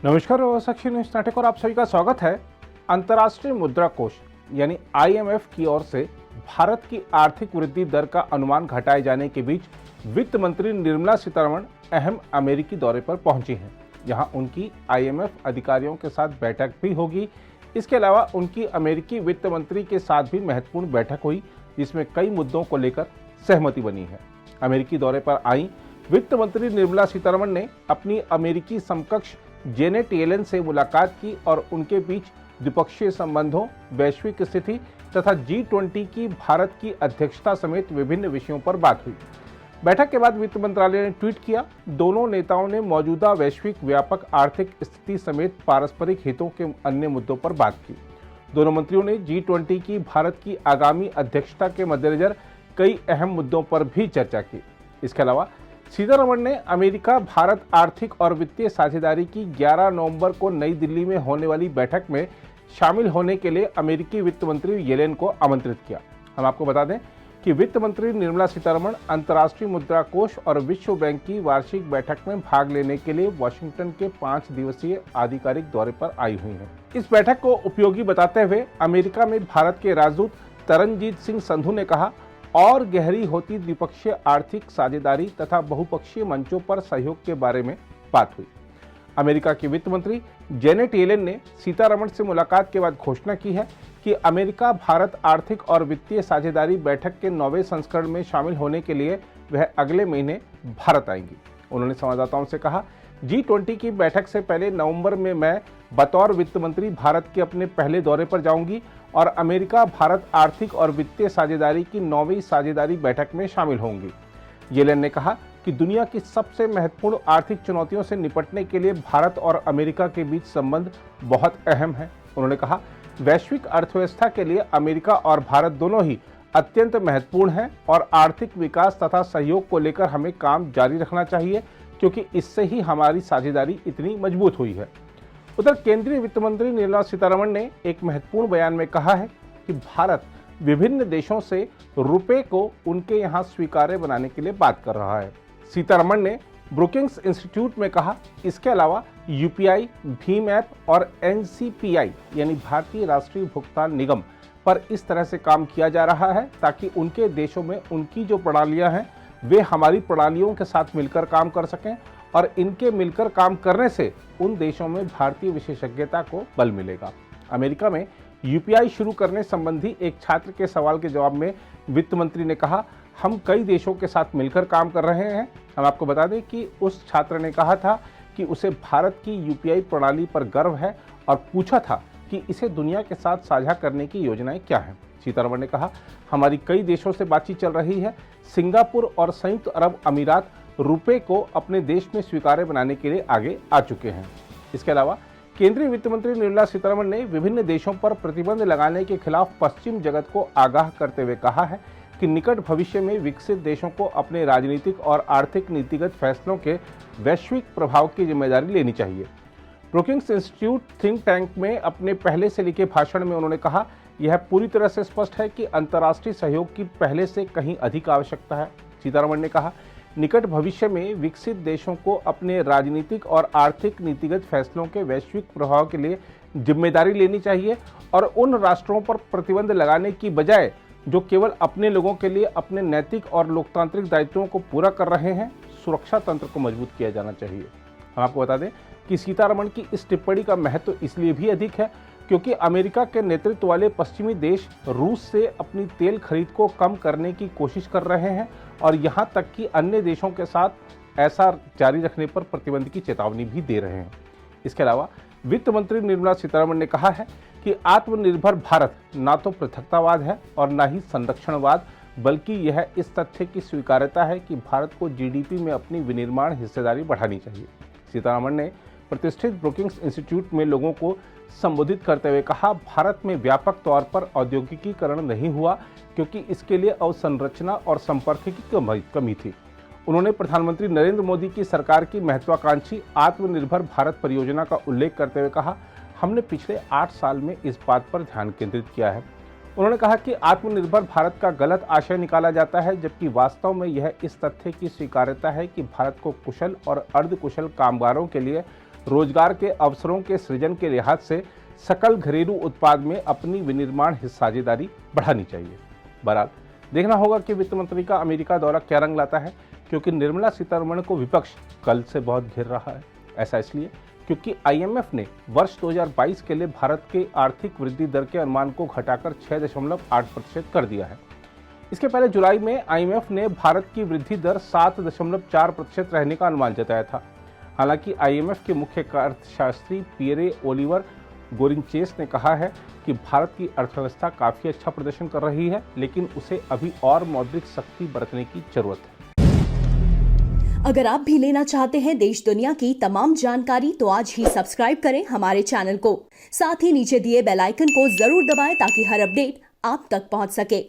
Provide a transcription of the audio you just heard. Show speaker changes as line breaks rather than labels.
नमस्कार, साक्षी न्यूज नाटक और आप सभी का स्वागत है। अंतर्राष्ट्रीय मुद्रा कोष यानी IMF की ओर से भारत की आर्थिक वृद्धि दर का अनुमान घटाए जाने के बीच वित्त मंत्री निर्मला सीतारमण अहम अमेरिकी दौरे पर पहुंची हैं। यहां उनकी IMF अधिकारियों के साथ बैठक भी होगी। इसके अलावा उनकी अमेरिकी वित्त मंत्री के साथ भी महत्वपूर्ण बैठक हुई, जिसमें कई मुद्दों को लेकर सहमति बनी है। अमेरिकी दौरे पर आई वित्त मंत्री निर्मला सीतारमण ने अपनी अमेरिकी समकक्ष जेनेट येलेन से मुलाकात की और उनके बीच द्विपक्षीय संबंधों, वैश्विक स्थिति तथा G20 की भारत की अध्यक्षता समेत विभिन्न विषयों पर बात हुई। बैठक के बाद वित्त मंत्रालय ने ट्वीट किया, दोनों नेताओं ने मौजूदा वैश्विक व्यापक आर्थिक स्थिति समेत पारस्परिक हितों के अन्य मुद्दों पर बात की। दोनों मंत्रियों ने G20 की भारत की आगामी अध्यक्षता के मद्देनजर कई अहम मुद्दों पर भी चर्चा की। इसके अलावा सीतारमण ने अमेरिका भारत आर्थिक और वित्तीय साझेदारी की 11 नवंबर को नई दिल्ली में होने वाली बैठक में शामिल होने के लिए अमेरिकी वित्त मंत्री येलेन को आमंत्रित किया। हम आपको बता दें कि वित्त मंत्री निर्मला सीतारमण अंतर्राष्ट्रीय मुद्रा कोष और विश्व बैंक की वार्षिक बैठक में भाग लेने के लिए वाशिंगटन के 5 दिवसीय आधिकारिक दौरे पर आई हुई हैं। इस बैठक को उपयोगी बताते हुए अमेरिका में भारत के राजदूत तरनजीत सिंह संधू ने कहा, और गहरी होती द्विपक्षीय आर्थिक साझेदारी तथा बहुपक्षीय मंचों पर सहयोग के बारे में बात हुई। अमेरिका की वित्त मंत्री जेनेट येलेन ने सीतारमण से मुलाकात के बाद घोषणा की है कि अमेरिका भारत आर्थिक और वित्तीय साझेदारी बैठक के 9वें संस्करण में शामिल होने के लिए वह अगले महीने भारत आएंगी। उन्होंने संवाददाताओं से कहा, G20 की बैठक से पहले नवंबर में मैं बतौर वित्त मंत्री भारत के अपने पहले दौरे पर जाऊंगी और अमेरिका भारत आर्थिक और वित्तीय साझेदारी की 9वीं साझेदारी बैठक में शामिल होंगी। येलेन ने कहा कि दुनिया की सबसे महत्वपूर्ण आर्थिक चुनौतियों से निपटने के लिए भारत और अमेरिका के बीच संबंध बहुत अहम है। उन्होंने कहा, वैश्विक अर्थव्यवस्था के लिए अमेरिका और भारत दोनों ही अत्यंत महत्वपूर्ण हैं और आर्थिक विकास तथा सहयोग को लेकर हमें काम जारी रखना चाहिए, क्योंकि इससे ही हमारी साझेदारी इतनी मजबूत हुई है। उधर केंद्रीय वित्त मंत्री निर्मला सीतारमण ने एक महत्वपूर्ण बयान में कहा है कि भारत विभिन्न देशों से रुपए को उनके यहाँ स्वीकार्य बनाने के लिए बात कर रहा है। सीतारमण ने ब्रुकिंग्स इंस्टीट्यूट में कहा, इसके अलावा UPI, भीम ऐप और NCPI यानी भारतीय राष्ट्रीय भुगतान निगम पर इस तरह से काम किया जा रहा है ताकि उनके देशों में उनकी जो प्रणालियां हैं वे हमारी प्रणालियों के साथ मिलकर काम कर सकें और इनके मिलकर काम करने से उन देशों में भारतीय विशेषज्ञता को बल मिलेगा। अमेरिका में UPI शुरू करने संबंधी एक छात्र के सवाल के जवाब में वित्त मंत्री ने कहा, हम कई देशों के साथ मिलकर काम कर रहे हैं। हम आपको बता दें कि उस छात्र ने कहा था कि उसे भारत की UPI प्रणाली पर गर्व है और पूछा था कि इसे दुनिया के साथ साझा करने की योजनाएं क्या हैं। सीतारमण ने कहा, हमारी कई देशों से बातचीत चल रही है। सिंगापुर और संयुक्त अरब अमीरात रुपए को अपने देश में स्वीकार्य बनाने के लिए आगे आ चुके हैं। इसके अलावा केंद्रीय वित्त मंत्री निर्मला सीतारमण ने विभिन्न देशों पर प्रतिबंध लगाने के खिलाफ पश्चिम जगत को आगाह करते हुए कहा है कि निकट भविष्य में विकसित देशों को अपने राजनीतिक और आर्थिक नीतिगत फैसलों के वैश्विक प्रभाव की जिम्मेदारी लेनी चाहिए। ब्रुकिंग्स इंस्टीट्यूट थिंक टैंक में अपने पहले से लिखे भाषण में उन्होंने कहा, यह पूरी तरह से स्पष्ट है कि अंतर्राष्ट्रीय सहयोग की पहले से कहीं अधिक आवश्यकता है। सीतारमण ने कहा, निकट भविष्य में विकसित देशों को अपने राजनीतिक और आर्थिक नीतिगत फैसलों के वैश्विक प्रभाव के लिए जिम्मेदारी लेनी चाहिए और उन राष्ट्रों पर प्रतिबंध लगाने की बजाय जो केवल अपने लोगों के लिए अपने नैतिक और लोकतांत्रिक दायित्वों को पूरा कर रहे हैं, सुरक्षा तंत्र को मजबूत किया जाना चाहिए। हम आपको बता दें कि सीतारमण की इस टिप्पणी का महत्व इसलिए भी अधिक है क्योंकि अमेरिका के नेतृत्व वाले पश्चिमी देश रूस से अपनी तेल खरीद को कम करने की कोशिश कर रहे हैं और यहाँ तक कि अन्य देशों के साथ ऐसा जारी रखने पर प्रतिबंध की चेतावनी भी दे रहे हैं। इसके अलावा वित्त मंत्री निर्मला सीतारमण ने कहा है कि आत्मनिर्भर भारत ना तो पृथकतावाद है और ना ही संरक्षणवाद, बल्कि यह इस तथ्य की स्वीकार्यता है कि भारत को GDP में अपनी विनिर्माण हिस्सेदारी बढ़ानी चाहिए। सीतारमण ने प्रतिष्ठित ब्रुकिंग्स इंस्टीट्यूट में लोगों को संबोधित करते हुए कहा, भारत में व्यापक तौर पर औद्योगिकीकरण नहीं हुआ क्योंकि इसके लिए अवसंरचना और संपर्क की कमी थी। उन्होंने प्रधानमंत्री नरेंद्र मोदी की सरकार की महत्वाकांक्षी आत्मनिर्भर भारत परियोजना का उल्लेख करते हुए कहा, हमने पिछले 8 साल में इस बात पर ध्यान केंद्रित किया है। उन्होंने कहा कि आत्मनिर्भर भारत का गलत आशय निकाला जाता है, जबकि वास्तव में यह इस तथ्य की स्वीकार्यता है कि भारत को कुशल और अर्धकुशल कामगारों के लिए रोजगार के अवसरों के सृजन के लिहाज से सकल घरेलू उत्पाद में अपनी विनिर्माण हिस्सेदारी बढ़ानी चाहिए। बहरहाल देखना होगा कि वित्त मंत्री का अमेरिका दौरा क्या रंग लाता है, क्योंकि निर्मला सीतारमण को विपक्ष कल से बहुत घेर रहा है। ऐसा इसलिए क्योंकि आईएमएफ ने वर्ष 2022 के लिए भारत के आर्थिक वृद्धि दर के अनुमान को घटाकर 6.8% कर दिया है। इसके पहले जुलाई में आईएमएफ ने भारत की वृद्धि दर 7.4% रहने का अनुमान जताया था। हालांकि आईएमएफ के मुख्य अर्थशास्त्री पियरे ओलिवर गोरिंचेस ने कहा है कि भारत की अर्थव्यवस्था काफी अच्छा प्रदर्शन कर रही है, लेकिन उसे अभी और मौद्रिक सख्ती बरतने की जरूरत है।
अगर आप भी लेना चाहते हैं देश दुनिया की तमाम जानकारी तो आज ही सब्सक्राइब करें हमारे चैनल को। साथ ही नीचे दिए बेल आइकन को जरूर दबाएं ताकि हर अपडेट आप तक पहुंच सके।